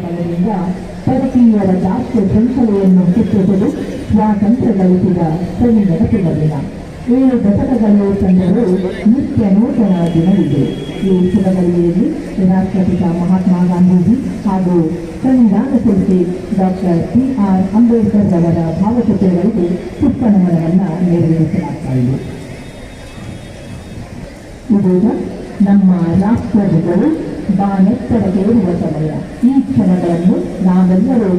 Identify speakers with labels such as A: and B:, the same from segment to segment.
A: ಬಲದಿಂದ ಪರಕೀಯರ ರಾಷ್ಟ್ರ ಶೃಂಖಲೆಯನ್ನು ಕಿತ್ತಿಸಲು ಸ್ವಾತಂತ್ರ್ಯ ಗಳಿಸಿದ ಸವಿ ನೆನಪಿನ ದಿನ. 7 ದಶಕಗಳು ತಂದರೂ ನಿತ್ಯ ನೂತನ ದಿನವಿದೆ. ಈ ಶುಭಗಳಿಗೆಯಲ್ಲಿ ರಾಷ್ಟ್ರಪಿತ ಮಹಾತ್ಮ ಗಾಂಧೀಜಿ ಹಾಗೂ ಸಂವಿಧಾನ ಶಿಲ್ಪಿ ಡಾಕ್ಟರ್ BR ಅಂಬೇಡ್ಕರ್ ಅವರ ಭಾವಚಿತ್ರಗಳಿಗೆ ಪುಷ್ಪನಮನವನ್ನು ನೆರವೇರಿಸಲಾಗ್ತಾ ಇದೆ. ಇದೀಗ ನಮ್ಮ ರಾಷ್ಟ್ರಗಳು ಬಾನೆತ್ತರಕ್ಕೇರುವ ಸಮಯ. ಈ ಕ್ಷಣಗಳನ್ನು ನಾವೆಲ್ಲರೂ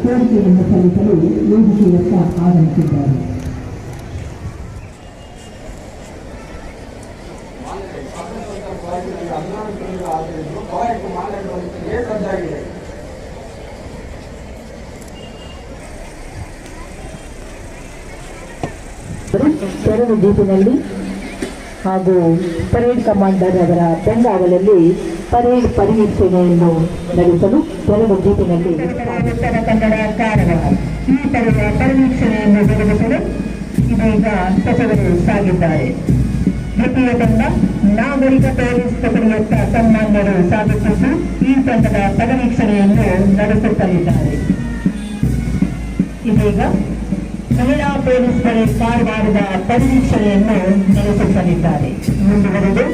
A: ಕೋರಿಕೆಯನ್ನು ಸಲ್ಲಿಸಲು ವೇದಿಕೆಯತ್ತ ಆಗಮಿಸಿದ್ದಾರೆ. ತೆರಳು ದೀಪಿನಲ್ಲಿ ಹಾಗೂ ಪರೇಡ್ ಕಮಾಂಡರ್ ಅವರ ಬೆಂಗಾವಲಲ್ಲಿ ಪರೇಡ್ ಪರಿವೀಕ್ಷಣೆಯನ್ನು ನಡೆಸಲು ತೆರಳು ದೀಪಿನಲ್ಲಿ ಕನ್ನಡ ಕಾರಣ ಈ ತರದ ಪರಿವೀಕ್ಷಣೆಯನ್ನು ನಡೆಸಲು ಇದೀಗ ಸಚಿವರು ಸಾಗಿದ್ದಾರೆ. ದ್ವಿತೀಯ ತಂಡ ನಾಗರಿಕ ಪೊಲೀಸ್ ತುಕಡಿಯತ್ತ ಸನ್ಮಾನ್ಯರು ಸಾಗುತ್ತಿದ್ದು ಈ ತಂಡದ ಪರಿವೀಕ್ಷಣೆಯನ್ನು ನಡೆಸುತ್ತಲಿದ್ದಾರೆ. ಇದೀಗ ಮಹಿಳಾ ಪೊಲೀಸ್ ಪಡೆ ಕಾರವಾರದ ಪರಿವೀಕ್ಷಣೆಯನ್ನು ನಡೆಸುತ್ತಲಿದ್ದಾರೆ. ಮುಂದುವರೆದು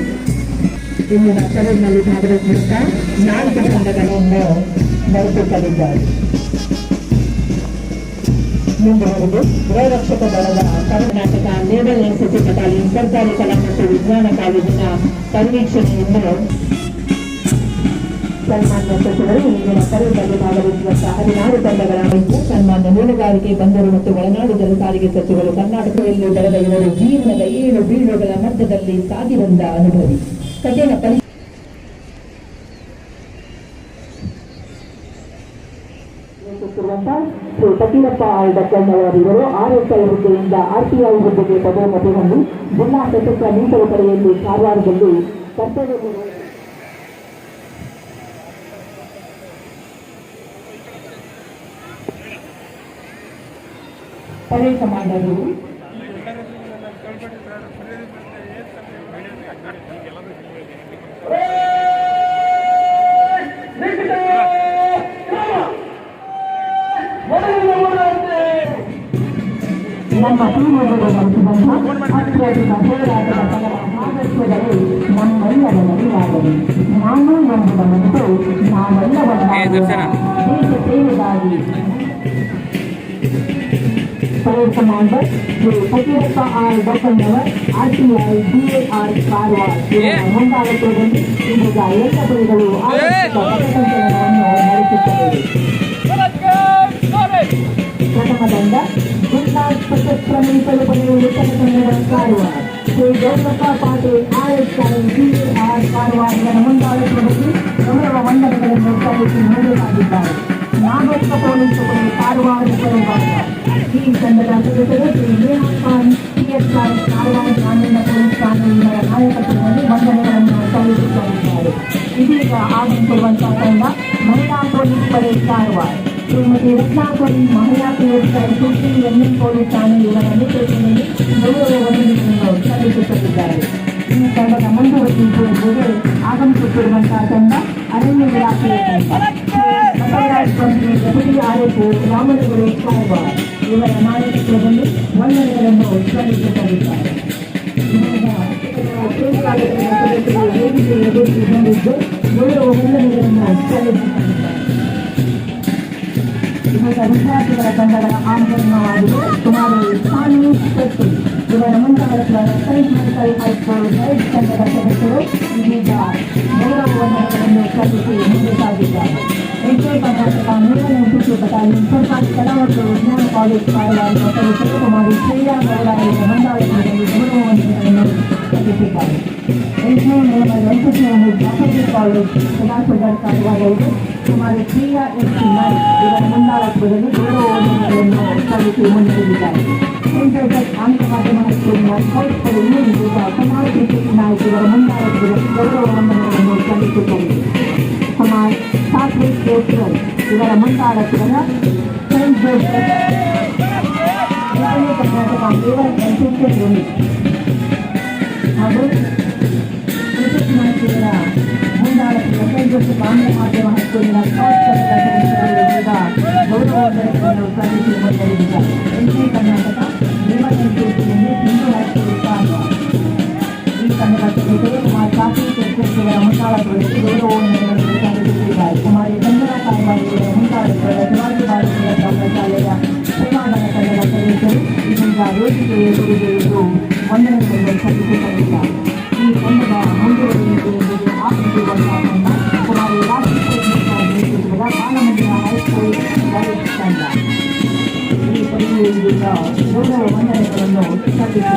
A: ಇಂದಿನ ಪರೇಡ್ನಲ್ಲಿ ಭಾಗವಹಿಸುತ್ತಾ 4 ತಂಡಗಳನ್ನು ನಡೆಸುತ್ತಲಿದ್ದಾರೆ. ಮುಂದುವರೆದು ಗೃಹರಕ್ಷಕ ದಳದ ಕರ್ನಾಟಕ ನೇವಲ್ ಎನ್ಸಿಸಿ ಬಟಾಲಿಯನ್ ಸರ್ಕಾರಿ ಕಲಾ ಮತ್ತು ವಿಜ್ಞಾನ ಕಾಲೇಜಿನ ಪರಿವೀಕ್ಷಣೆಯನ್ನು ಸನ್ಮಾನ್ಯ ಸಚಿವರು ಇಂದಿನ ಪರೇಡ್ನಲ್ಲಿ ಭಾಗವಹಿಸುವಂತಹ 16 ತಂಡಗಳ ಸನ್ಮಾನ್ಯ ಮೀನುಗಾರಿಕೆ, ಬಂದರು ಮತ್ತು ಒಳನಾಡು ಜಲ ಸಾರಿಗೆ ಸಚಿವರು ಕರ್ನಾಟಕದಲ್ಲಿ ಬೆಳೆದ ಇವರು ಜೀವನದ 7 ಬೀಳುಗಳ ಮಧ್ಯದಲ್ಲಿ ಸಾಗಿ ಬಂದ ಅನುಭವಿ. ಕಠಿಣ ಶ್ರೀ ಫಕೀರಪ್ಪ ಡಕ್ಕಣ್ಣವರಿವರು RSI ಹುದ್ದೆಯಿಂದ RPI ಹುದ್ದೆಗೆ ಪದೋನ್ನತಿ ಹೊಂದಿ ಜಿಲ್ಲಾ ಸಶಸ್ತ್ರ ಮೀಸಲು ಪಡೆಯಲ್ಲಿ ಕಾರವಾರದಲ್ಲಿ ಕರ್ತವ್ಯ ಪರೇಡ್ ಕಮಾಂಡರ್ ನಮ್ಮ ತೀವ್ರಗಳು ನಡೆಸಿದಂಥ ಅತ್ಯಧಿಕ ಹೋರಾಟದ ಫಲದ ಆದರ್ಶಗಳು ನಮ್ಮೆಲ್ಲರ ನಡುವಾಗಲಿ. ನಾನು ಎಂಬುದ ಮತ್ತು ನಾವೆಲ್ಲವನ್ನ ದೇಶ ಸೇವೆಗಾಗಿ parade commander Shri Fakirappa Dakkannavar RPI DAR Karwar ಇವರ ಮುಂದಾಳತ್ವದಲ್ಲಿ ಇದೀಗ ಎಲ್ಲ ಪಡೆಗಳು ಪಥಸಂಚಲನವನ್ನು ನಡೆಸುತ್ತವೆ. ಪ್ರಥಮ ತಂಡ ಜಿಲ್ಲಾ ಸಶಸ್ತ್ರ ಮೀಸಲು ಪಡೆಯ ಉತ್ತರ ಕನ್ನಡ ಕಾರವಾರ ಶ್ರೀ ಗೌರಪ್ಪ ಪಾಟೀಲ್ RSI DAR ಕಾರವಾರ ಇವರ ಮುಂದಾಳತ್ವದಲ್ಲಿ ಗೌರವ ವಂದನೆಗಳನ್ನು ಸಲ್ಲಿಸಿ ಮುಂದಾಗಿದ್ದಾರೆ. ನಾಗರಿಕ ಪೊಲೀಸ್ ಪಡೆ ಕಾರವಾರ ಭಾಗ ಈ ತಂಡದ ಸದಸ್ಯರು ಶ್ರೀ ನೇಹಾ ಖಾನ್ PSI ಕಾರವಾರ ಗ್ರಾಮೀಣ ಪೊಲೀಸ್ ಠಾಣೆ ಇವರ ನಾಯಕತ್ವದಲ್ಲಿ ವಂದನೆಗಳನ್ನು ಸಲ್ಲಿಸುತ್ತಿದ್ದಾರೆ. ಇದೀಗ ಆಗಮಿಸಿರುವಂತಹ ತಂಡ ಮಹಿಳಾ ಪೊಲೀಸ್ ಪಡೆ ಕಾರವಾರ ಶ್ರೀಮತಿ ರತ್ನಾಕುರಿ ಮಹಿಳಾ PSI ಸುಶ್ರೀ NN ಪೊಲೀಸ್ ಠಾಣೆ ಇವರ ನೇತೃತ್ವದಲ್ಲಿ ಗೌರವ ವಂದನೆಯನ್ನು ಸಲ್ಲಿಸುತ್ತಿದ್ದಾರೆ. ಈ ತಂಡದ ಮುಂದುವರಿಯುವುದಕ್ಕೆ ಆಗಮಿಸುತ್ತಿರುವಂತಹ ತಂಡ ಅರಣ್ಯ ಇಲಾಖೆಯ ಡೆಪ್ಯೂಟಿ RSO ರಾಮನಗರ ಕಾರವಾರ ಇವರ ನಾಯಕತ್ವದಲ್ಲಿ ವಂದನೆಗಳನ್ನು ಸಲ್ಲಿಸುತ್ತಿದ್ದಾರೆ. ವೇದಿಕೆ ಎದುರಿಗೆ ಬಂದಿದ್ದು ಗೌರವ ವಂದನೆಗಳನ್ನು ಸಲ್ಲಿಸುತ್ತಿದ್ದಾರೆ. ವಿದ್ಯಾರ್ಥಿಗಳ ತಂಡದ ಆಗಮನವಾಗಿದೆ. ಸುಮಾರು ಸ್ವಾಮೀಸ್ ಶೆಟ್ಟಿ ಇವರ ಮುಂದಾಳತ್ವದ ಸೈಂಟ್ ಮೈಕಲ್ ಹೈಸ್ಕೂಲ್ ಗೈಡ್ ತಂಡದ ಸದಸ್ಯರು ಇದೀಗ ಗೌರವ ವಂದನೆಗಳನ್ನು ಸಲ್ಲಿಸಿ ಮುಂದೆ ಸಾಗಿದ್ದಾರೆ. ಎನ್ಕೆ ಕರ್ನಾಟಕ 3ನೇ ಕೃಷಿ ಬಟಾಲಿಯನ್ ಸರ್ಕಾರಿ ಕಲಾ ಮತ್ತು ವಿಜ್ಞಾನ ಕಾಲೇಜ್ ಕಾರವಾರದ ಸದಸ್ಯರು ಸುಮಾರು ಶ್ರೇಯಾ ಗೌಡ ಇವರ ಮುಂದಾಳತ್ವದಲ್ಲಿ ಗೌರವ ವಂದನೆಗಳನ್ನು ಸಲ್ಲಿಸಿದ್ದಾರೆ. 8ನೇ ವೆಂಕಟೇಶ್ವರ ಜಾಫರ್ ಕಾಲೇಜ್ ಕಲಾಸದರ್ ಕಾರವಾರವರು ಸುಮಾರು ಶ್ರೇಯಾ ಎಸ್ ನಾಯ್ಕ್ ಇವರ ಮುಂದಾಳತ್ವದಲ್ಲಿ ಗೌರವ ವಂದನೆಗಳನ್ನು ಸಲ್ಲಿಸಿ ಮುನ್ನಡೆದಿದ್ದಾರೆ. ಸೆಂಟ್ ಜೋಸೆಫ್ ಆಂಗ್ಲ ಮಾಧ್ಯಮ ಹೈಸ್ಕೂಲಿನ ಸ್ಕೌಟ್ಸ್ಗಳು ಇದೀಗ ಕುಮಾರ್ ಶ್ರೀಕೃಷ್ಣ ನಾಯ್ಕ್ ಇವರ ಮುಂದಾಳತ್ವದಲ್ಲಿ ಗೌರವ ವಂದನೆಗಳನ್ನು ಸಲ್ಲಿಸುತ್ತದೆ. ಕುಮಾರ್ ಸಾತ್ವಿಕ್ ಕೇಶ್ವರ್ ಇವರ ಮುಂದಾಳತ್ವದ ಸೆಂಟ್ ಜೋಸೆಫ್ ಕರ್ನಾಟಕ ಹಾಗೂ ಶ್ರೀಕೃಷ್ಣ ನಾಯ್ಕ್ ಇವರ ಮುಂದಾಳತ್ವದ ಸೆಂಟ್ ಜೋಸೆಫ್ ಆಂಗ್ಲ ಮಾಧ್ಯಮ ಹೈಸ್ಕೂಲಿನ ಸ್ಕೌಟ್ಸ್ ಸದಸ್ಯರು ಈಗ ಗೌರವ ವಂದನೆಗಳನ್ನು ಸಲ್ಲಿಸಿ ಮುಂದುವರಿದಿದ್ದಾರೆ. ಎನ್ಕೆ ಕರ್ನಾಟಕ ಹಿಂದೂ ಹೈಸ್ಕೂಲ್ ಕಾರವಾರ ಈ ತಂಡದ ಸದಸ್ಯರು ಕುಮಾರ್ ಸಾತ್ವಿಕ್ ಕೇಶ್ವರ್ ಇವರ ಮುಂದಾಳತ್ವದಲ್ಲಿ ಗೌರವ ವಂದನೆಗಳನ್ನು ಸಲ್ಲಿಸುತ್ತಿದ್ದಾರೆ. ಕುಮಾರಿ ಸಂಜನಾ ಕಾರವಾರ ಇವರ ಮುಂದಾಳತ್ವದ ಶಿವಾಜಿ ಬಾಲಕರ ಪ್ರೌಢಶಾಲೆಯ ಸೇವಾದಳ ತಂಡದ ಸದಸ್ಯರು ಇದೀಗ ವೇದಿಕೆಯ ಎದುರಿಗೆಯು ವಂದನೆಗಳನ್ನು ಸಲ್ಲಿಸುತ್ತಿದ್ದಾರೆ. ಈ ತಂಡದ ಮುಂದುವರಿಯುವುದರೊಂದಿಗೆ ಆಗಮಿಸಿರುವಂತಹ ಕುಮಾರಿ ರಾಷ್ಟ್ರೀಯ ನೇತೃತ್ವದ ಬಾಲಮಂದಿರ ಹೈಸ್ಕೂಲ್ ಗೈಡ್ ತಂಡ ಈ ಪದವಿಯು ಇದೀಗ ಗೌರವ ವಂದನೆಗಳನ್ನು ಸಲ್ಲಿಸುತ್ತದೆ.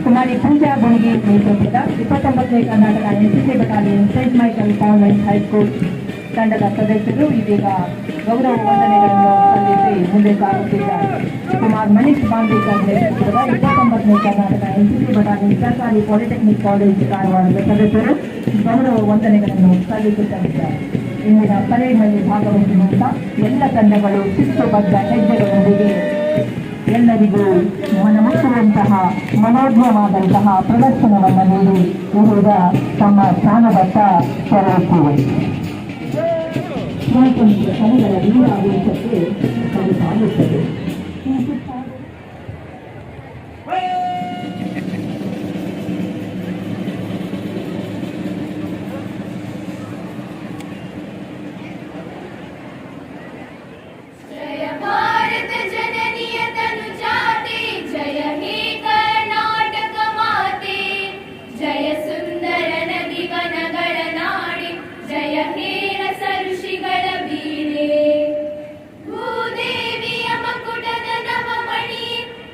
A: ಕುಮಾರಿ ಪೂಜಾ ಬಣಗಿ ನೇತೃತ್ವದ 29ನೇ Karnataka NCC battalion saint Michael convent high school ತಂಡದ ಸದಸ್ಯರು ಇದೀಗ ಗೌರವ ವಂದನೆಗಳನ್ನು ಸಲ್ಲಿಸಿ ಮುಂದೆ ಸಾಗುತ್ತಿದ್ದಾರೆ. ಕುಮಾರ್ ಮನೀಶ್ ಬಾಂದೇಕರ್ ನೇತೃತ್ವದ 29ನೇ ಕರ್ನಾಟಕ ಎನ್ಸಿಸಿ ಬಟಾಲಿಯನ್ ಸರ್ಕಾರಿ ಪಾಲಿಟೆಕ್ನಿಕ್ ಕಾಲೇಜ್ ಕಾರವಾರದ ಸದಸ್ಯರು ಗೌರವ ವಂದನೆಗಳನ್ನು ಸಲ್ಲಿಸುತ್ತಿದ್ದಾರೆ. ಇಂದಿನ ಪರೇಡ್ನಲ್ಲಿ ಭಾಗವಹಿಸುವಂತ ಎಲ್ಲ ತಂಡಗಳು ಶಿಸ್ತುಬದ್ಧ ಹೆಜ್ಜೆಗಳೊಂದಿಗೆ ಎಲ್ಲರಿಗೂ ಮನಮುಟ್ಟುವಂತಹ ಮನೋಜ್ಞವಾದಂತಹ ಪ್ರದರ್ಶನವನ್ನು ನೀಡಿ ಈಗ ತಮ್ಮ ಸ್ಥಾನದತ್ತ ತೆರಳುತ್ತಿವೆ. ಸ್ವಾತಂತ್ರ್ಯ ಕಲೆಗಳ ವೀರಾವೇಶಕ್ಕೆ ಸಾಗುತ್ತದೆ.
B: ಭೂದೇವಿಯ ಮಕುಟದ ನವಮಣಿ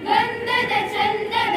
B: ಗಂಧದ ಚಂದನ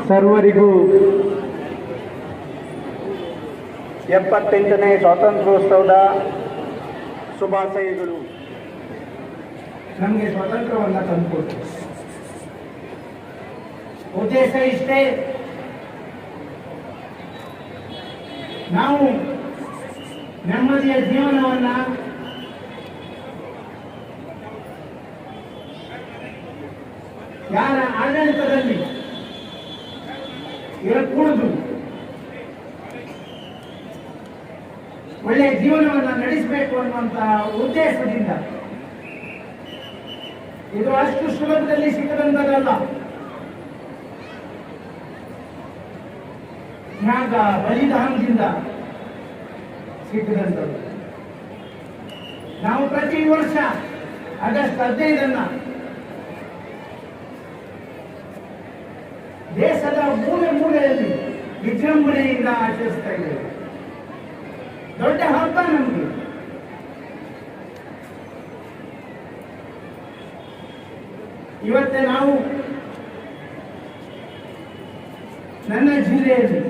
B: ಸರ್ವರಿಗೂ 78ನೇ ಸ್ವಾತಂತ್ರ್ಯೋತ್ಸವದ ಶುಭಾಶಯಗಳು.
A: ನಮಗೆ ಸ್ವಾತಂತ್ರ್ಯವನ್ನು ತಂದುಕೊಟ್ಟು ಉದ್ದೇಶ ಇಷ್ಟೇ, ನಾವು ನೆಮ್ಮದಿಯ ಜೀವನವನ್ನ ಯಾರ ಆಡಳಿತದಲ್ಲಿ ಇರಕೂಡದು, ಒಳ್ಳೆಯ ಜೀವನವನ್ನು ನಡೆಸಬೇಕು ಅನ್ನುವಂತಹ ಉದ್ದೇಶದಿಂದ ಇದು ಅಷ್ಟು ಸುಲಭದಲ್ಲಿ ಸಿಕ್ಕದಂತದಲ್ಲ. ತ್ಯಾಗ ಬಲಿದಾನದಿಂದ ಸಿಕ್ಕದಂಥದ್ದು. ನಾವು ಪ್ರತಿ ವರ್ಷ ಆಗಸ್ಟ್ 15 ದೇಶದ ಮೂಲೆ ಮೂಲೆಯಲ್ಲಿ ವಿಜೃಂಭಣೆಯಿಂದ ಆಚರಿಸ್ತಾ ಇದ್ದೇವೆ. ದೊಡ್ಡ ಹಬ್ಬ ನಮಗೆ. ಇವತ್ತೇ ನಾವು ನನ್ನ ಜಿಲ್ಲೆಯಲ್ಲಿ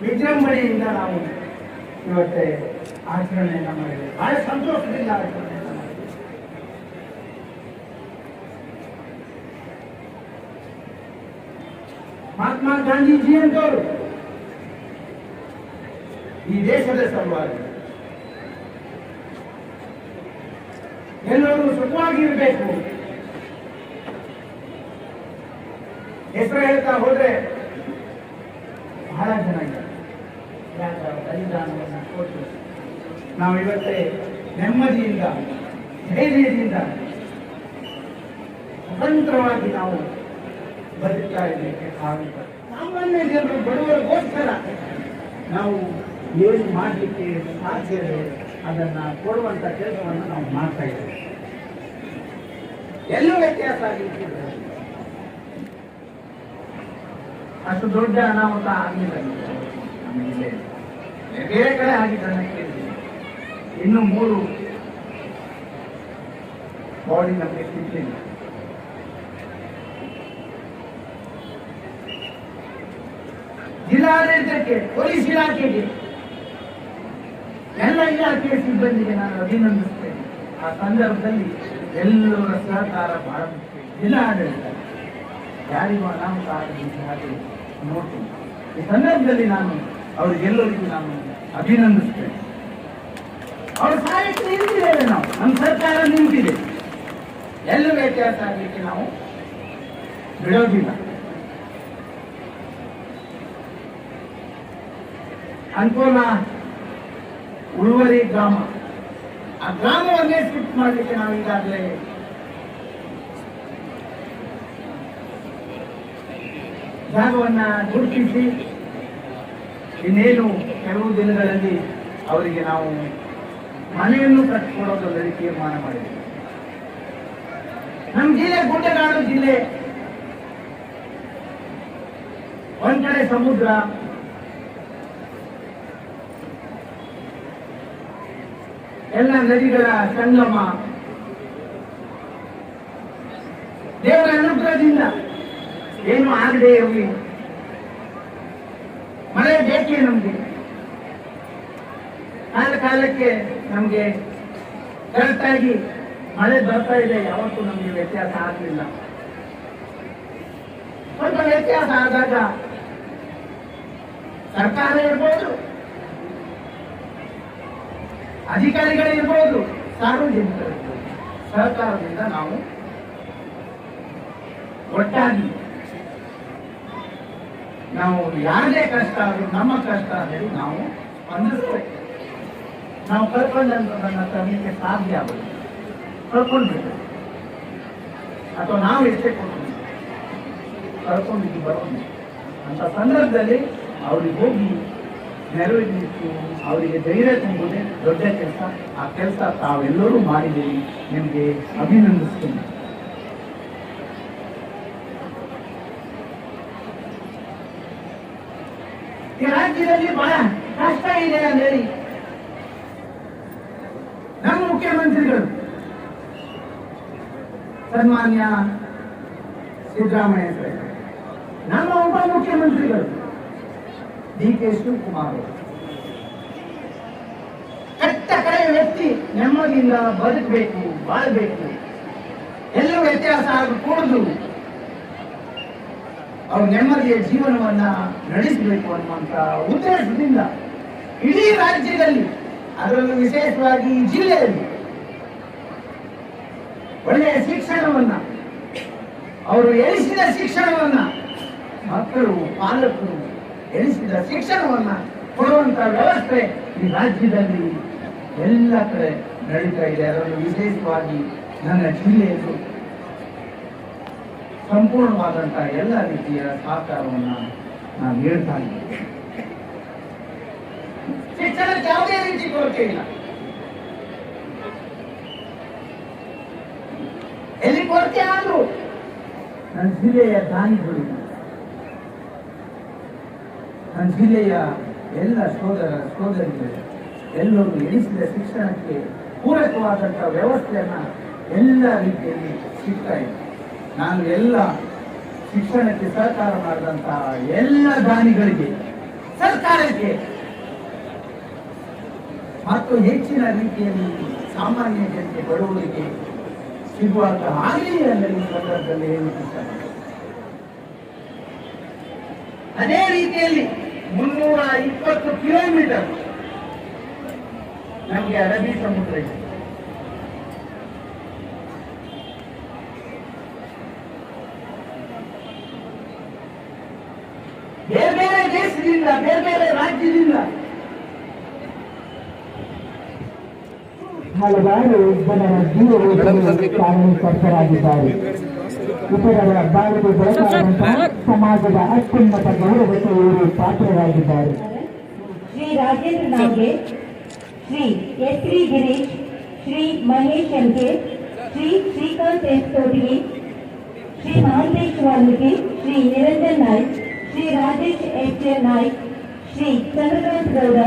A: ವಿಜೃಂಭಣೆಯಿಂದ ನಾವು ಇವತ್ತೇ ಆಚರಣೆಯನ್ನು ಮಾಡಿದ್ದೇವೆ. ಬಹಳ ಸಂತೋಷದಿಂದ ಆಚರಣೆಯನ್ನು ಮಾಡಿದ್ದೇವೆ. ಮಹಾತ್ಮ ಗಾಂಧೀಜಿಯಂತವರು ಈ ದೇಶದ ಸಲುವಾಗಿ ಎಲ್ಲರೂ ಸುಖವಾಗಿರಬೇಕು ಹೆಸರು ಹೇಳ್ತಾ ಹೋದ್ರೆ ಬಹಳ ಚೆನ್ನಾಗಿದೆ. ಬಲಿದಾನವನ್ನು ಕೊಟ್ಟು ನಾವು ಇವತ್ತೇ ನೆಮ್ಮದಿಯಿಂದ ಧೈರ್ಯದಿಂದ ಸ್ವತಂತ್ರವಾಗಿ ನಾವು ಬದುಕ್ತಾ ಇರಲಿಕ್ಕೆ ಕಾರಣ ಸಾಮಾನ್ಯ ಜನರು ಬಡವರಿಗೋಸ್ಕರ ನಾವು ಏನು ಮಾಡಲಿಕ್ಕೆ ಸಾಧ್ಯ ಇದೆ ಅದನ್ನ ಕೊಡುವಂತ ಕೆಲಸವನ್ನು ನಾವು ಮಾಡ್ತಾ ಇದ್ದೇವೆ. ಎಲ್ಲೂ ವ್ಯತ್ಯಾಸ ಆಗಲಿಕ್ಕೆ ಅಷ್ಟು ದೊಡ್ಡ ಅನಾಹುತ ಆಗಲಿಲ್ಲ. ಬೇರೆ ಕಡೆ ಆಗಿದ್ದಾನೆ. ಇನ್ನು 3 ಬಾಡಿ ನಮಗೆ ಸಿಕ್ಕಿಲ್ಲ. ಜಿಲ್ಲಾಡಳಿತಕ್ಕೆ, ಪೊಲೀಸ್ ಇಲಾಖೆಗೆ, ಎಲ್ಲ ಇಲಾಖೆಯ ಸಿಬ್ಬಂದಿಗೆ ನಾನು ಅಭಿನಂದಿಸ್ತೇನೆ. ಆ ಸಂದರ್ಭದಲ್ಲಿ ಎಲ್ಲರ ಸಹಕಾರ ಬಹಳ ಮುಖ್ಯ. ಜಿಲ್ಲಾಡಳಿತ ಯಾರಿಗೂ ಅನಾಹುತ ಆಗಲಿಕ್ಕೆ ಹಾಗೆ ನೋಡ್ತೀನಿ. ಈ ಸಂದರ್ಭದಲ್ಲಿ ನಾನು ಅವರಿಗೆಲ್ಲರಿಗೂ ನಾನು ಅಭಿನಂದಿಸ್ತೇನೆ. ಅವರ ಸಹಾಯಕ್ಕೆ ನಿಂತಿದ್ದೇವೆ ನಾವು, ನಮ್ಮ ಸರ್ಕಾರ ನಿಂತಿದೆ. ಎಲ್ಲ ವ್ಯತ್ಯಾಸ ಆಗಲಿಕ್ಕೆ ನಾವು ಬಿಡೋದಿಲ್ಲ. ಅಂಕೋಲ ಉಳುವರಿ ಗ್ರಾಮ, ಆ ಗ್ರಾಮವನ್ನೇ ಶಿಫ್ಟ್ ಮಾಡಲಿಕ್ಕೆ ನಾವು ಈಗಾಗಲೇ ಜಾಗವನ್ನ ಗುರುತಿಸಿ ಇನ್ನೇನು ಕೆಲವು ದಿನಗಳಲ್ಲಿ ಅವರಿಗೆ ನಾವು ಮನೆಯನ್ನು ಕಟ್ಟಿಕೊಡೋದರಲ್ಲಿ ತೀರ್ಮಾನ ಮಾಡಿದ್ದೇವೆ. ನಮ್ಮ ಜಿಲ್ಲೆ ಗುಡ್ಡಗಾಡು ಜಿಲ್ಲೆ, ಒಂದ್ ಕಡೆ ಸಮುದ್ರ, ಎಲ್ಲ ನದಿಗಳ ಸಂಗಮ. ದೇವರ ಅನುಗ್ರಹದಿಂದ ಏನು ಆಗದೆ ಇರಲಿ, ಮಳೆ ಬೇಕೇ ನಮ್ಗೆ. ಕಾಲಕ್ಕೆ ನಮ್ಗೆ ಕರೆಕ್ಟಾಗಿ ಮಳೆ ಬರ್ತಾ ಇದೆ. ಯಾವತ್ತೂ ನಮ್ಗೆ ವ್ಯತ್ಯಾಸ ಆಗಲಿಲ್ಲ. ಸ್ವಲ್ಪ ವ್ಯತ್ಯಾಸ ಆದಾಗ ಸರ್ಕಾರ ಇರ್ಬೋದು, ಅಧಿಕಾರಿಗಳಿರ್ಬೋದು, ಸಾರ್ವಜನಿಕರಿರ್ಬೋದು, ಸಹಕಾರದಿಂದ ನಾವು ಒಟ್ಟಾಗಿ ನಾವು ಯಾವುದೇ ಕಷ್ಟ ಆದರೂ ನಮ್ಮ ಕಷ್ಟ ಆದರೂ ನಾವು ಸ್ಪಂದಿಸ್ಬೇಕು. ನಾವು ಕಳ್ಕೊಂಡಂಥದನ್ನು ತರಲಿಕ್ಕೆ ಸಾಧ್ಯ ಆಗೋದು, ಕಳ್ಕೊಂಡ್ಬೇಕು ಅಥವಾ ನಾವು ಎಷ್ಟೇ ಕೊಟ್ಟು ಕಳ್ಕೊಂಡಿದ್ದು ಬರೋದು ಅಂತ ಸಂದರ್ಭದಲ್ಲಿ ಅವ್ರಿಗೆ ಹೋಗಿ ನೆರವೇರಿಸು, ಅವರಿಗೆ ಧೈರ್ಯ ತುಂಬುವುದೇ ದೊಡ್ಡ ಕೆಲಸ. ಆ ಕೆಲಸ ತಾವೆಲ್ಲರೂ ಮಾಡಿದ್ದೀರಿ, ನಿಮಗೆ ಅಭಿನಂದಿಸ್ತೀನಿ. ಈ ರಾಜ್ಯದಲ್ಲಿ ಬಹಳ ಕಷ್ಟ ಇದೆ ಅಂತ ಹೇಳಿ ನಮ್ಮ ಮುಖ್ಯಮಂತ್ರಿಗಳು ಸನ್ಮಾನ್ಯ ಸಿದ್ದರಾಮಯ್ಯ ಸಾಹೇಬ್, ನಮ್ಮ ಉಪಮುಖ್ಯಮಂತ್ರಿಗಳು DK ಶಿವಕುಮಾರ್ ಅವರು, ಕಟ್ಟ ಕಡೆಯ ವ್ಯಕ್ತಿ ನೆಮ್ಮದಿಯಿಂದ ಬದುಕಬೇಕು, ಬಾಳಬೇಕು, ಎಲ್ಲೂ ವ್ಯತ್ಯಾಸ ಆಗಕೂಡದು, ಅವ್ರ ನೆಮ್ಮದಿಯ ಜೀವನವನ್ನ ನಡೆಸಬೇಕು ಅನ್ನುವಂತ ಉದ್ದೇಶದಿಂದ ಇಡೀ ರಾಜ್ಯದಲ್ಲಿ, ಅದರಲ್ಲೂ ವಿಶೇಷವಾಗಿ ಈ ಜಿಲ್ಲೆಯಲ್ಲಿ ಒಳ್ಳೆಯ ಶಿಕ್ಷಣವನ್ನ, ಅವರು ಎಳಿಸಿದ ಶಿಕ್ಷಣವನ್ನ, ಮಕ್ಕಳು ಪಾಲಕರು ಎಳಿಸಿದ ಶಿಕ್ಷಣವನ್ನ ಕೊಡುವಂತ ವ್ಯವಸ್ಥೆ ಈ ರಾಜ್ಯದಲ್ಲಿ ಎಲ್ಲ ಕಡೆ ನಡೀತಾ ಇದೆ. ಅದರಲ್ಲೂ ವಿಶೇಷವಾಗಿ ನನ್ನ ಜಿಲ್ಲೆಯಲ್ಲೂ ಸಂಪೂರ್ಣವಾದಂತಹ ಎಲ್ಲ ರೀತಿಯ ಸಹಕಾರವನ್ನ ನಾನು ನೀಡ್ತಾ ಇದ್ದೇನೆ. ಶಿಕ್ಷಣಕ್ಕೆ ಯಾವುದೇ ರೀತಿ ಕೊರತೆ ಇಲ್ಲ. ಎಲ್ಲಿ ಕೊರತೆ ಆದ್ರೂ ನನ್ನ ಜಿಲ್ಲೆಯ ದಾನಿಗಳು, ನನ್ನ ಜಿಲ್ಲೆಯ ಎಲ್ಲ ಸೋದರ ಸೋದರಿಗಳು ಎಲ್ಲರೂ ಎಣಿಸಿದ ಶಿಕ್ಷಣಕ್ಕೆ ಪೂರಕವಾದಂತಹ ವ್ಯವಸ್ಥೆಯನ್ನ ಎಲ್ಲ ರೀತಿಯಲ್ಲಿ ಸಿಗ್ತಾ ಇದೆ. ನಾನು ಎಲ್ಲ ಶಿಕ್ಷಣಕ್ಕೆ ಸಹಕಾರ ಮಾಡಿದಂತಹ ಎಲ್ಲ ದಾನಿಗಳಿಗೆ, ಸರ್ಕಾರಕ್ಕೆ ಮತ್ತು ಹೆಚ್ಚಿನ ರೀತಿಯಲ್ಲಿ ಸಾಮಾನ್ಯ ಜನತೆ ಬಡವರಿಗೆ ಸಿಗುವಾಗ ಆಗಲಿ ಅಂದರೆ ಈ ಸಂದರ್ಭದಲ್ಲಿ ಹೇಳುತ್ತಿದ್ದಾರೆ. ಅದೇ ರೀತಿಯಲ್ಲಿ 320 ಕಿಲೋಮೀಟರ್ ನಮಗೆ ಅರಬ್ಬಿ ಸಮುದ್ರ ಇದೆ. ಬೇರೆ ಬೇರೆ ದೇಶದಿಂದ, ಬೇರೆ ಬೇರೆ ರಾಜ್ಯದಿಂದ ಹಲವಾರು ಜನರ ಜೀವನಕ್ಕೆ ಕಾರಣಕರ್ತರಾಗಿದ್ದಾರೆ. ಇತರರ ಬಾಳಿಗೆ ಬೆಳಕಾದಂತಹ ಸಮಾಜದ ಅತ್ಯುನ್ನತ ಗೌರವಕ್ಕೆ ಇವರು ಪಾತ್ರರಾಗಿದ್ದಾರೆ.
B: Shri Rajendra Nage, Shri S.P. Girish, Shri Mahesh MK, Shri Srikanth S Totigi, Shri Mahantesh Valmiki, Shri Niranjan Naik, Shri Rajesh H. Naik, Shri Chandrakant Gowda,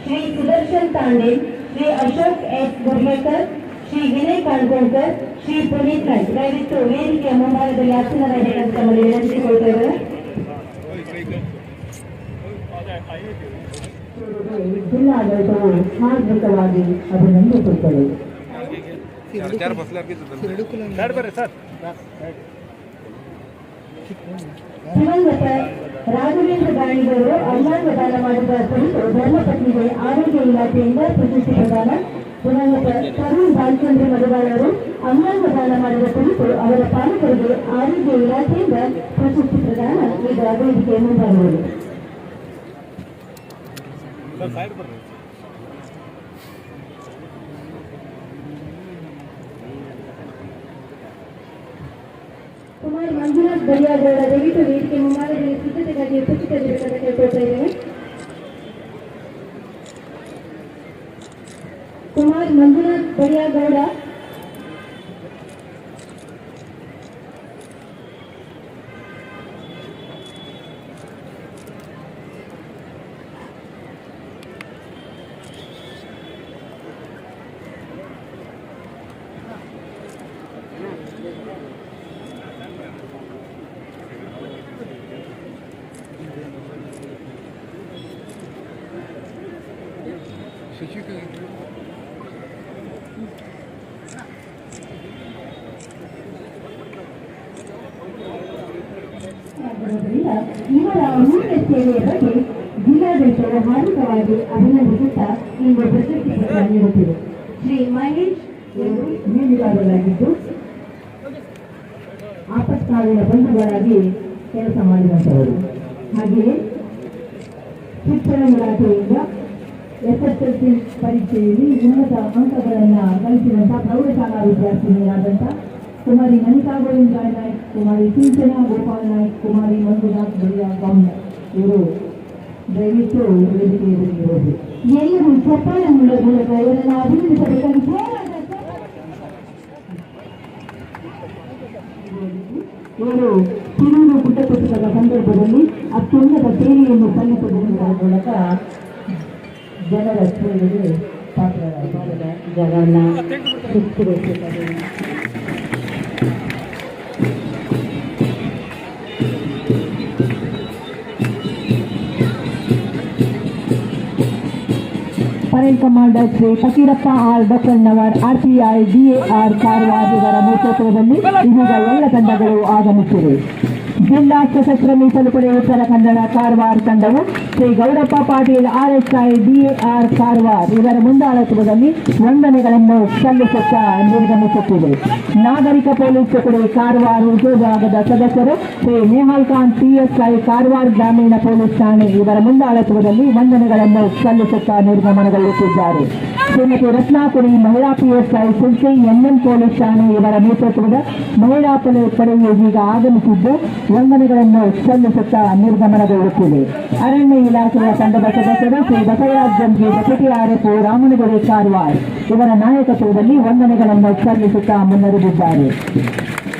B: Shri Sudarshan Tande, Shri Ashok S Gurgekar, Shri Vinay Kankolkar, Shri Puneeth Naik ದಯವಿಟ್ಟು ವೇದಿಕೆಯ ಮುಂಭಾಗದಲ್ಲಿ ಆಸನರಾಗಬೇಕಂತ ತಮ್ಮಲ್ಲಿ ವಿನಂತಿಸಿಕೊಳ್ತೇವೆ.
A: ಜಿಲ್ಲಾಡಳಿತವು ಹಾರ್ದಿಕವಾಗಿ ಅಭಿನಂದಿಸುತ್ತದೆ.
B: ದಿವಂಗತ ರಾಘವೇಂದ್ರ ಗಾಣಿಗವರು ಅಂಗಾಂಗ ದಾನ ಮಾಡಿದ ಕುರಿತು ಧರ್ಮಪತ್ನಿಗೆ ಆರೋಗ್ಯ ಇಲಾಖೆಯಿಂದ ಪ್ರಶಸ್ತಿ ಪ್ರದಾನ. ದಿವಂಗತ ತರುಣ್ ಬಾಲಚಂದ್ರ ಮಧುಗಾಳವರು ಅಂಗಾಂಗ ದಾನ ಮಾಡಿದ ಕುರಿತು ಅವರ ಪಾಲಕರಿಗೆ ಆರೋಗ್ಯ ಇಲಾಖೆಯಿಂದ ಪ್ರಶಸ್ತಿ ಪ್ರದಾನ. ಈಗ ವೇದಿಕೆ ಮುಂದಾಗುವುದು. ಕುಮಾರ್ ಮಂಜುನಾಥ್ ಬಳಿಯಾಗೌಡ ದಯವಿಟ್ಟು ವೇದಿಕೆ ಮುಂಭಾಗದಲ್ಲಿ ಸಿದ್ಧತೆಗಾಗಿ ಉಪಸ್ಥಿತರಿರಬೇಕಂತ ಕೇಳ್ಕೊಳ್ತಾ ಇದ್ದೇನೆ. ಕುಮಾರ್ ಮಂಜುನಾಥ್ ಬಳಿಯಾಗೌಡ, ಇವರ ಅಮೂಲ್ಯ ಸೇವೆಯ ಬಗ್ಗೆ ಜಿಲ್ಲಾಡಳಿತವು ಹಾರ್ದಿಕವಾಗಿ ಅಭಿನಂದಿಸುತ್ತಾ ಇಂದು ಪ್ರಶಸ್ತಿ ಪ್ರದಾನ ನೀಡುತ್ತಿದೆ. ಶ್ರೀ ಮಹೇಶ್ ಮೀನುಗಾರರಾಗಿದ್ದು ಆಪತ್ಕಾಲೀನ ಬಂಧುಗಳಾಗಿ ಕೆಲಸ ಮಾಡಿದಂಥವರು. ಹಾಗೆಯೇ ಶಿಕ್ಷಣ ಇಲಾಖೆಯಿಂದ SSLC ಪರೀಕ್ಷೆಯಲ್ಲಿ ಉನ್ನತ ಅಂಕಗಳನ್ನು ಗಳಿಸಿದಂಥ ಪ್ರೌಢಶಾಲಾ ವಿದ್ಯಾರ್ಥಿನಿಯಾದಂಥ ಕುಮಾರಿ ನಮಿತಾ ಗೋವಿಂದ ನಾಯ್ಕ್, ಕುಮಾರಿ ಸಿಂಚನಾ ಗೋಪಾಲ್ ನಾಯ್ಕ್, ಕುಮಾರಿ ಮಂಜುನಾಥ್ ಬಳಿಯಾಗೌಡ ಇವರು ದಯವಿಟ್ಟು ವೇದಿಕೆಯಲ್ಲಿ ಹೋಗಿ ಎಲ್ಲರೂ ಚಪ್ಪಾಳೆ ಮೂಲಕ ಇವರನ್ನು ಅಭಿನಂದಿಸಬೇಕಂತ ಇವರು ಕಿರುಡು ಪುಟ್ಟಪುಸ್ತಕದ ಸಂದರ್ಭದಲ್ಲಿ ಅತ್ಯುನ್ನತ ಸೇವೆಯನ್ನು ಸಲ್ಲಿಸುವುದರ ಮೂಲಕ ಜನರ ಸೇವೆಗೆ ಪಾತ್ರರಾದ ಜನರನ್ನ
A: parade commander Shri Fakirappa R Basannavar RPI DAR Karwar ಇವರ ನೇತೃತ್ವದಲ್ಲಿ ಇದೀಗ ಎಲ್ಲ ತಂಡಗಳು ಆಗಮಿಸಿವೆ. ಜಿಲ್ಲಾ ಸಶಸ್ತ್ರ ಮೀಸಲು ಪಡೆ ಉತ್ತರ ಕನ್ನಡ ಕಾರವಾರ ತಂಡವು ಶ್ರೀ ಗೌಡಪ್ಪ ಪಾಟೀಲ್ RSI DAR ಕಾರವಾರ ಇವರ ಮುಂದಾಳತ್ವದಲ್ಲಿ ವಂದನೆಗಳನ್ನು ಸಲ್ಲಿಸುತ್ತಾ ನಿರ್ಗಮಿಸುತ್ತಿದೆ. ನಾಗರಿಕ ಪೊಲೀಸ್ ತುಕಡಿ ಕಾರವಾರ ಉದ್ಯೋಗದ ಸದಸ್ಯರು ಶ್ರೀ ನೇಹಾಲ್ ಖಾನ್ PSI ಕಾರವಾರ ಗ್ರಾಮೀಣ ಪೊಲೀಸ್ ಠಾಣೆ ಇವರ ಮುಂದಾಳತ್ವದಲ್ಲಿ ವಂದನೆಗಳನ್ನು ಸಲ್ಲಿಸುತ್ತಾ ನಿರ್ಗಮನಗೊಳ್ಳುತ್ತಿದ್ದಾರೆ. ಶ್ರೀಮತಿ ರತ್ನಾಕುರಿ ಮಹಿಳಾ PSI ಸಿಲ್ಸಿ NM ಪೊಲೀಸ್ ಠಾಣೆ ಇವರ ನೇತೃತ್ವದ ಮಹಿಳಾ ಪಡೆಯು ಈಗ ಆಗಮಿಸಿದ್ದು ವಂದನೆಗಳನ್ನು ಸಲ್ಲಿಸುತ್ತಾ ನಿರ್ಗಮನಗೊಳ್ಳುತ್ತಿದೆ. ಅರಣ್ಯ ಇಲಾಖೆಯ ತಂಡದ ಸದಸ್ಯರು ಶ್ರೀ ಬಸವರಾಜ್ ಜಂಗಿ ಡೆಪ್ಯೂಟಿ RFO ರಾಮನಗುಡಿ ಕಾರವಾರ ಇವರ ನಾಯಕತ್ವದಲ್ಲಿ ವಂದನೆಗಳನ್ನು ಸಲ್ಲಿಸುತ್ತಾ ಮುನ್ನಡೆದಿದ್ದಾರೆ.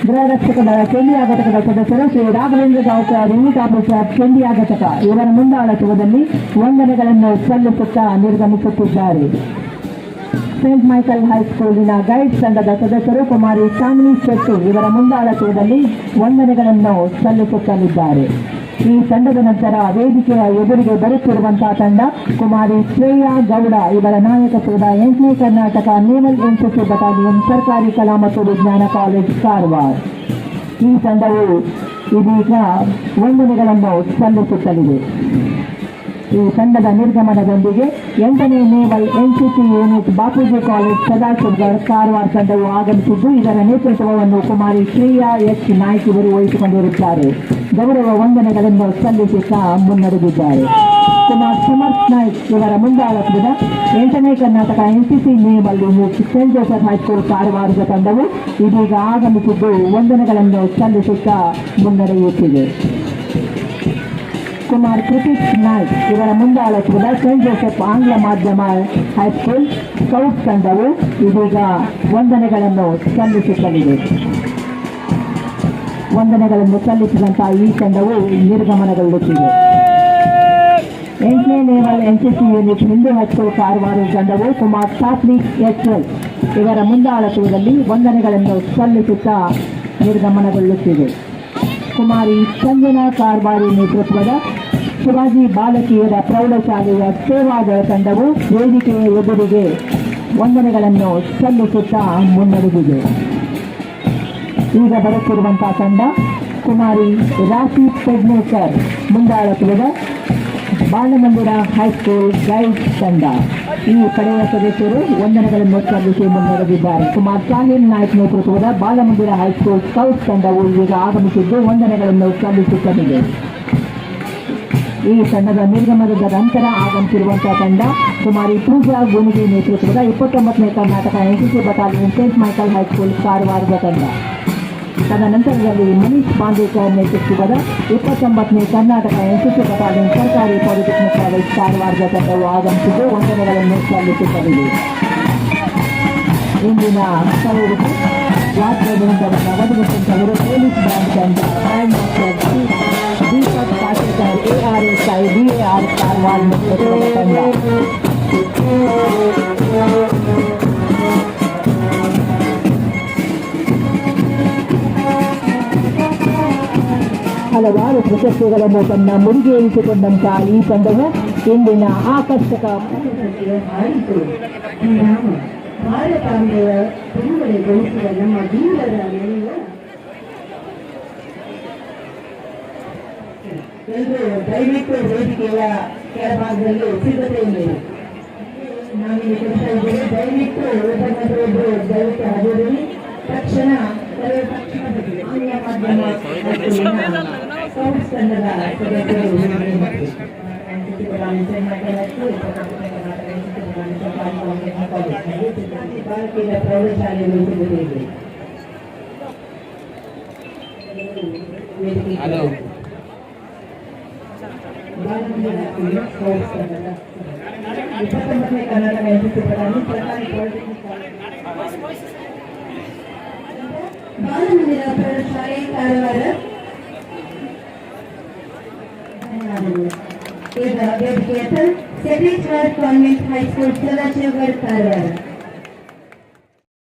A: ಗೃಹ ರಕ್ಷಕ ದಳ ಕೇಂದ್ರೀಯ ಘಟಕದ ಸದಸ್ಯರು ಶ್ರೀ ರಾಘವೇಂದ್ರ ಗಾಂವ್ಕರ್ ಯೂನಿಟ್ ಆಫೀಸರ್ ಕೇಂದ್ರೀಯ ಘಟಕ ಇವರ ಮುಂದಾಳತ್ವದಲ್ಲಿ ವಂದನೆಗಳನ್ನು ಸಲ್ಲಿಸುತ್ತಾ ನಿರ್ಗಮಿಸುತ್ತಿದ್ದಾರೆ. ಸೇಂಟ್ ಮೈಕಲ್ ಹೈಸ್ಕೂಲಿನ ಗೈಡ್ ಸಂಘದ ಸದಸ್ಯರು ಕುಮಾರಿ ಚಾಂದಿನಿ ಶೆಟ್ಟಿ ಇವರ ಮುಂದಾಳತ್ವದಲ್ಲಿ ವಂದನೆಗಳನ್ನು ಸಲ್ಲಿಸುತ್ತಲಿದ್ದಾರೆ. ಈ ತಂಡದ ನಂತರ ವೇದಿಕೆಯ ಎದುರಿಗೆ ಬರುತ್ತಿರುವಂತಹ ತಂಡ ಕುಮಾರಿ ಶ್ರೇಯಾ ಗೌಡ ಇವರ ನಾಯಕತ್ವದ 8ನೇ ಕರ್ನಾಟಕ ನೇವಲ್ NCC ಬಟಾಲಿಯನ್ ಸರ್ಕಾರಿ ಕಲಾ ಮತ್ತು ವಿಜ್ಞಾನ ಕಾಲೇಜ್ ಕಾರವಾರ. ಈ ತಂಡವು ಇದೀಗ ವಂದನೆಗಳನ್ನು ಸಲ್ಲಿಸುತ್ತಲಿದೆ. ಈ ತಂಡದ ನಿರ್ಗಮನದೊಂದಿಗೆ 8ನೇ naval NCC unit Bapuji college Sadashivagad Karwar ತಂಡವು ಆಗಮಿಸಿದ್ದು ಇದರ ನೇತೃತ್ವವನ್ನು ಕುಮಾರಿ ಶ್ರೇಯಾ H ನಾಯ್ಕ್ ಇವರು ವಹಿಸಿಕೊಂಡಿರುತ್ತಾರೆ. ಗೌರವ ವಂದನೆಗಳನ್ನು ಸಲ್ಲಿಸುತ್ತಾ ಮುನ್ನಡೆದಿದ್ದಾರೆ. ಕುಮಾರ್ ಸಮರ್ಥ್ ನಾಯ್ಕ್ ಇವರ ಮುಂದಾಳತ್ವದ 8ನೇ Karnataka NCC naval unit saint Joseph high school ಕಾರವಾರದ ತಂಡವು ಇದೀಗ ಆಗಮಿಸಿದ್ದು ವಂದನೆಗಳನ್ನು ಸಲ್ಲಿಸುತ್ತಾ ಮುನ್ನಡೆಯುತ್ತಿದೆ. ಕುಮಾರ್ ಕೃತಿಕ್ ನಾಯ್ಕ್ ಇವರ ಮುಂದಾಳತ್ವದ ಸೇಂಟ್ ಜೋಸೆಫ್ ಆಂಗ್ಲ ಮಾಧ್ಯಮ ಹೈಸ್ಕೂಲ್ ಸ್ಕೌಟ್ ತಂಡವು ಇದೀಗ ವಂದನೆಗಳನ್ನು ಸಲ್ಲಿಸುತ್ತಲಿದೆ. ವಂದನೆಗಳನ್ನು ಸಲ್ಲಿಸಿದಂತಹ ಈ ತಂಡವು ನಿರ್ಗಮನಗೊಳ್ಳುತ್ತಿದೆ. 8ನೇ naval NCC unit Hindu high school Karwar ತಂಡವು ಕುಮಾರ್ ಸಾತ್ವಿಕ್ HL ಇವರ ಮುಂದಾಳತ್ವದಲ್ಲಿ ವಂದನೆಗಳನ್ನು ಸಲ್ಲಿಸುತ್ತಾ ನಿರ್ಗಮನಗೊಳ್ಳುತ್ತಿದೆ. ಕುಮಾರಿ ಸಂಜನಾ ಕಾರ್ಬಾರಿ ನೇತೃತ್ವದ ಶಿವಾಜಿ ಬಾಲಕಿಯರ ಪ್ರೌಢಶಾಲೆಯ ಸೇವಾದಳ ತಂಡವು ವೇದಿಕೆಯ ಎದುರಿಗೆ ವಂದನೆಗಳನ್ನು ಸಲ್ಲಿಸುತ್ತಾ ಮುನ್ನಡೆದಿದೆ. ಈಗ ಬರುತ್ತಿರುವಂತಹ ತಂಡ ಕುಮಾರಿ ರಾಶಿ ಪೆಡ್ನೇಕರ್ ಮುಂದಾಳತ್ವದ ಬಾಲಮಂದಿರ ಹೈಸ್ಕೂಲ್ ಗೈಡ್ ತಂಡ. ಈ ಪಡೆಯ ಸದಸ್ಯರು ವಂದನೆಗಳನ್ನು ಸಲ್ಲಿಸಿ ಮುನ್ನಡೆದಿದ್ದಾರೆ. ಕುಮಾರ್ ಸಾಹಿಲ್ ನಾಯ್ಕ್ ನೇತೃತ್ವದ ಬಾಲಮಂದಿರ ಹೈಸ್ಕೂಲ್ ಸ್ಕೌಟ್ ತಂಡವು ಈಗ ಆಗಮಿಸಿದ್ದು ವಂದನೆಗಳನ್ನು ಸಲ್ಲಿಸುತ್ತಲಿದೆ. ಈ ತಂಡದ ನಿರ್ಗಮನದ ನಂತರ ಆಗಮಿಸಿರುವಂತಹ ತಂಡ ಕುಮಾರಿ ಪೂಜಾ ಗುಣಿಗಿ ನೇತೃತ್ವದ 29ನೇ Karnataka NCC battalion saint Michael high school ಕಾರವಾರದ ತಂಡ. ತದನಂತರದಲ್ಲಿ ಮನೀಶ್ ಬಾಂದೇಕರ್ ನೇತೃತ್ವದ 29ನೇ ಕರ್ನಾಟಕ NCC ಬಟಾಲಿಯನ್ ಸರ್ಕಾರಿ ಪಾಲಿಟೆಕ್ನಿಕ್ ಕಾಲೇಜ್ ಕಾರವಾರದ ತಂಡವು ಆಗಮಿಸಿದ್ದು ವಂದನೆಗಳನ್ನು ಸಲ್ಲಿಸುತ್ತಲಿದೆ. ಇಂದಿನ ಪರೇಡ್ಗೆ ಯಾತ್ರಾದಿಂದ ಒದಗಿಸಿದವರು ಪೊಲೀಸ್ ಬ್ಯಾಂಕ್ ತಂಡ prime master Deepak Patilkar ARSI DAR Karwar ನೇತೃತ್ವದ ತಂಡ. ಹಲವಾರು ಪ್ರಶಸ್ತಿಗಳನ್ನು ತನ್ನ ಮುಡಿಗೇರಿಸಿಕೊಂಡಂತಹ ಈ ತಂಡವು ಇಂದಿನ ಆಕರ್ಷಕ ಭಾರತಾಂಬೆಯ ಬಿಡುಗಡೆಗೊಳಿಸಿದ ನಮ್ಮ ವೀರರ ಎಲ್ಲರೂ ದಯವಿಟ್ಟು ವೇದಿಕೆಯ ಕೆಳಭಾಗದಲ್ಲಿ ಸಿದ್ಧತೆಯಲ್ಲಿ ನಾವಿಲ್ಲಿ ಕೊಡ್ತಾ ಇದ್ದೇವೆ. ದಯವಿಟ್ಟು ಒಬ್ಬೊಬ್ಬರು ದಯವಿಟ್ಟು ಹಾಜರಿ ತಕ್ಷಣ ಆಂಗ್ಲ ಮಾಧ್ಯಮ ಸಂಸ್ಥೆ ತಂಡದ ಸದಸ್ಯರು ಭಾರತೀಯ ಪ್ರೌಢಶಾಲೆಗಳು ಸಿಗುತ್ತಿದೆ. ಕರ್ನಾಟಕ ಬಾಲಮಂದಿರ ಪ್ರೌಢಶಾಲೆ ಕಾರವಾರ ವೇದಿಕೆಯ ಸೆಕ್ರೆಟರಿ ಕಾನ್ವೆಂಟ್ ಹೈಸ್ಕೂಲ್ ಸದಾಶಿವಗಢ ಕಾರವಾರ.